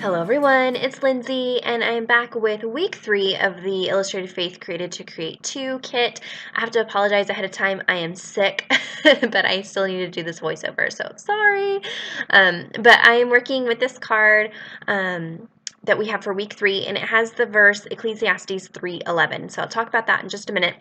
Hello everyone, it's Lindsay and I'm back with week 3 of the Illustrated Faith Created to Create 2 kit. I have to apologize ahead of time, I am sick, but I still need to do this voiceover, so sorry. But I am working with this card that we have for week 3, and it has the verse Ecclesiastes 3:11, so I'll talk about that in just a minute.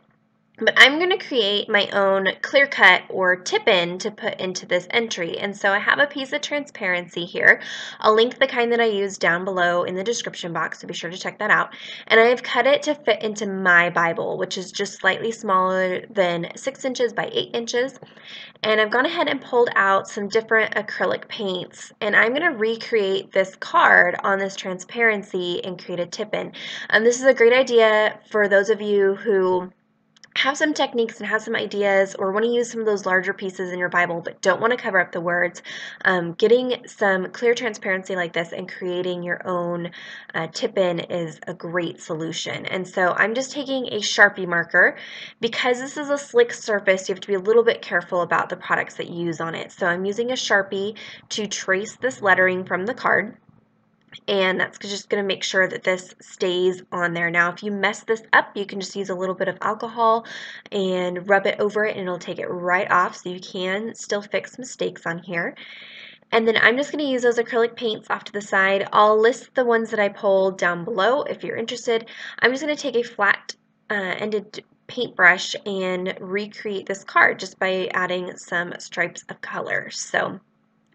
But I'm going to create my own clear cut or tip-in to put into this entry. And so I have a piece of transparency here. I'll link the kind that I use down below in the description box, so be sure to check that out. And I have cut it to fit into my Bible, which is just slightly smaller than 6 inches by 8 inches. And I've gone ahead and pulled out some different acrylic paints. And I'm going to recreate this card on this transparency and create a tip-in. This is a great idea for those of you who have some techniques and have some ideas or want to use some of those larger pieces in your Bible but don't want to cover up the words. Getting some clear transparency like this and creating your own tip-in is a great solution. And so I'm just taking a Sharpie marker. Because this is a slick surface, you have to be a little bit careful about the products that you use on it. So I'm using a Sharpie to trace this lettering from the card. And that's just going to make sure that this stays on there. Now, if you mess this up, you can just use a little bit of alcohol and rub it over it, and it'll take it right off, so you can still fix mistakes on here. And then I'm just going to use those acrylic paints off to the side. I'll list the ones that I pulled down below if you're interested. I'm just going to take a flat ended paintbrush and recreate this card just by adding some stripes of color. So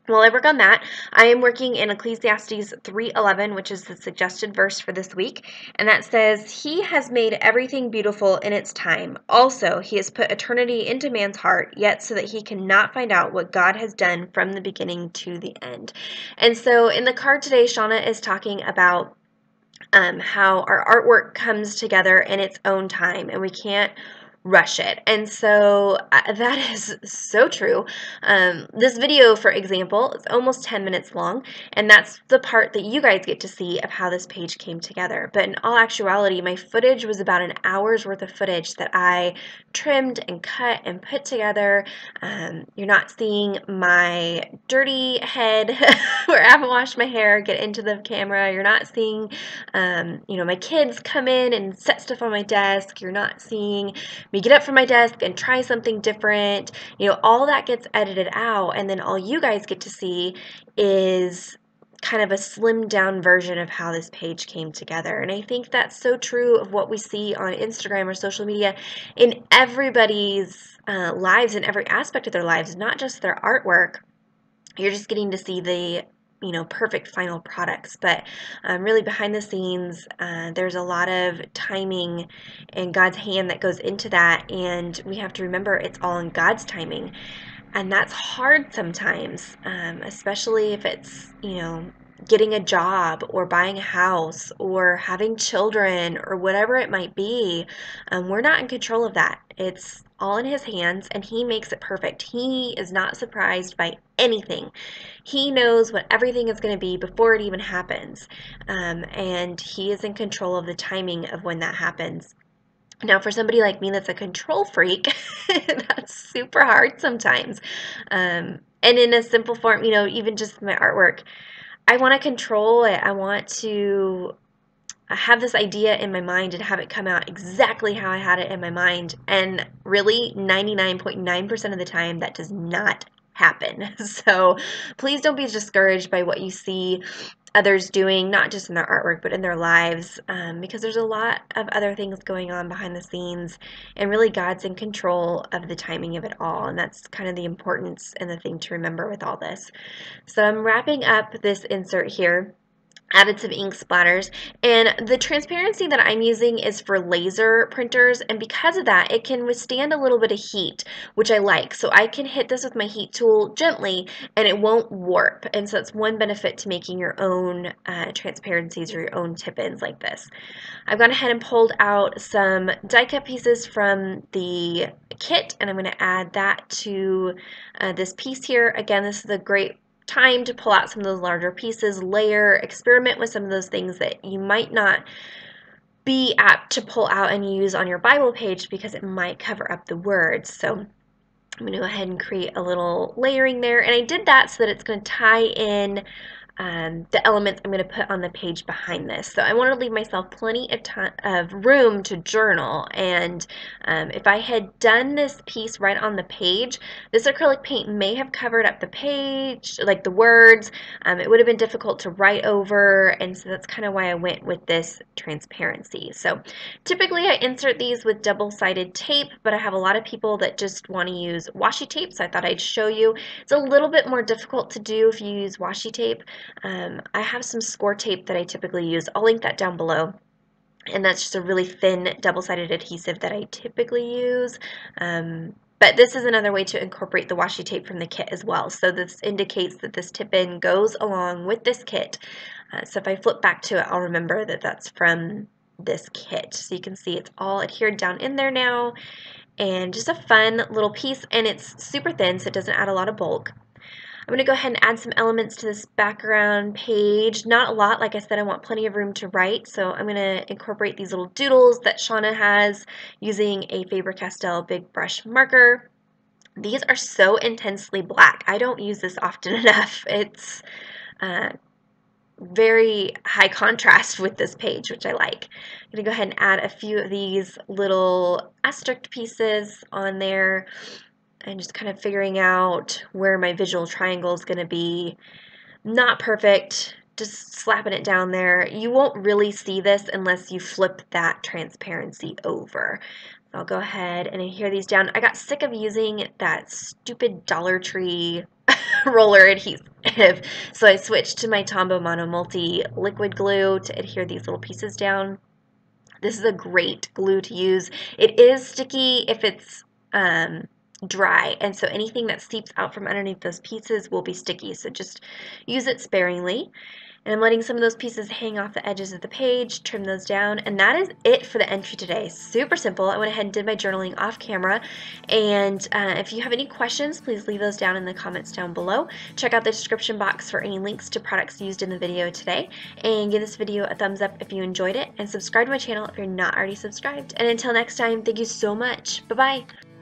while I work on that, I am working in Ecclesiastes 3:11, which is the suggested verse for this week, and that says, "He has made everything beautiful in its time. Also, he has put eternity into man's heart, yet so that he cannot find out what God has done from the beginning to the end." And so in the card today, Shauna is talking about how our artwork comes together in its own time, and we can't rush it. And so that is so true. This video, for example, is almost 10 minutes long, and that's the part that you guys get to see of how this page came together. But in all actuality, my footage was about an hour's worth of footage that I trimmed and cut and put together. You're not seeing my dirty head where I haven't washed my hair get into the camera. You're not seeing my kids come in and set stuff on my desk. You're not seeing me get up from my desk and try something different. All that gets edited out, and then all you guys get to see is kind of a slimmed down version of how this page came together. And I think that's so true of what we see on Instagram or social media in everybody's lives, in every aspect of their lives, not just their artwork. You're just getting to see the perfect final products, but really behind the scenes, there's a lot of timing and God's hand that goes into that, and we have to remember it's all in God's timing, and that's hard sometimes, especially if it's, getting a job or buying a house or having children or whatever it might be. We're not in control of that. It's all in his hands, and he makes it perfect. He is not surprised by anything. He knows what everything is going to be before it even happens, and he is in control of the timing of when that happens. Now, for somebody like me that's a control freak, that's super hard sometimes. And in a simple form, even just my artwork, I want to control it. I want to have this idea in my mind and have it come out exactly how I had it in my mind. And really, 99.9% of the time, that does not happen. So please don't be discouraged by what you see others doing, not just in their artwork, but in their lives, because there's a lot of other things going on behind the scenes, and really God's in control of the timing of it all, and that's kind of the importance and the thing to remember with all this. So I'm wrapping up this insert here. Added some ink splatters, and the transparency that I'm using is for laser printers, and because of that, it can withstand a little bit of heat, which I like. So I can hit this with my heat tool gently and it won't warp, and so that's one benefit to making your own transparencies or your own tip-ins like this. I've gone ahead and pulled out some die cut pieces from the kit, and I'm going to add that to this piece here. Again, this is a great time to pull out some of those larger pieces, layer, experiment with some of those things that you might not be apt to pull out and use on your Bible page because it might cover up the words. So I'm going to go ahead and create a little layering there, and I did that so that it's going to tie in the elements I'm going to put on the page behind this. So I want to leave myself plenty of room to journal, and if I had done this piece right on the page, this acrylic paint may have covered up the page, like the words. It would have been difficult to write over, and so that's kind of why I went with this transparency. So typically I insert these with double-sided tape, but I have a lot of people that just want to use washi tape, so I thought I'd show you. It's a little bit more difficult to do if you use washi tape. I have some score tape that I typically use. I'll link that down below. And that's just a really thin double-sided adhesive that I typically use. But this is another way to incorporate the washi tape from the kit as well. So this indicates that this tip-in goes along with this kit. So if I flip back to it, I'll remember that that's from this kit. So you can see it's all adhered down in there now. And just a fun little piece, and it's super thin, so it doesn't add a lot of bulk. I'm going to go ahead and add some elements to this background page. Not a lot, like I said, I want plenty of room to write, so I'm going to incorporate these little doodles that Shauna has using a Faber-Castell big brush marker. These are so intensely black. I don't use this often enough. It's very high contrast with this page, which I like. I'm going to go ahead and add a few of these little asterisk pieces on there, and just kind of figuring out where my visual triangle is going to be. Not perfect, just slapping it down there. You won't really see this unless you flip that transparency over. So I'll go ahead and adhere these down. I got sick of using that stupid Dollar Tree roller adhesive, so I switched to my Tombow Mono Multi liquid glue to adhere these little pieces down. This is a great glue to use. It is sticky if it's dry, and so anything that seeps out from underneath those pieces will be sticky, so just use it sparingly. And I'm letting some of those pieces hang off the edges of the page, trim those down, and that is it for the entry today. Super simple. I went ahead and did my journaling off camera, and if you have any questions, please leave those down in the comments down below. Check out the description box for any links to products used in the video today, and give this video a thumbs up if you enjoyed it, and subscribe to my channel if you're not already subscribed. And until next time, thank you so much. Bye-bye.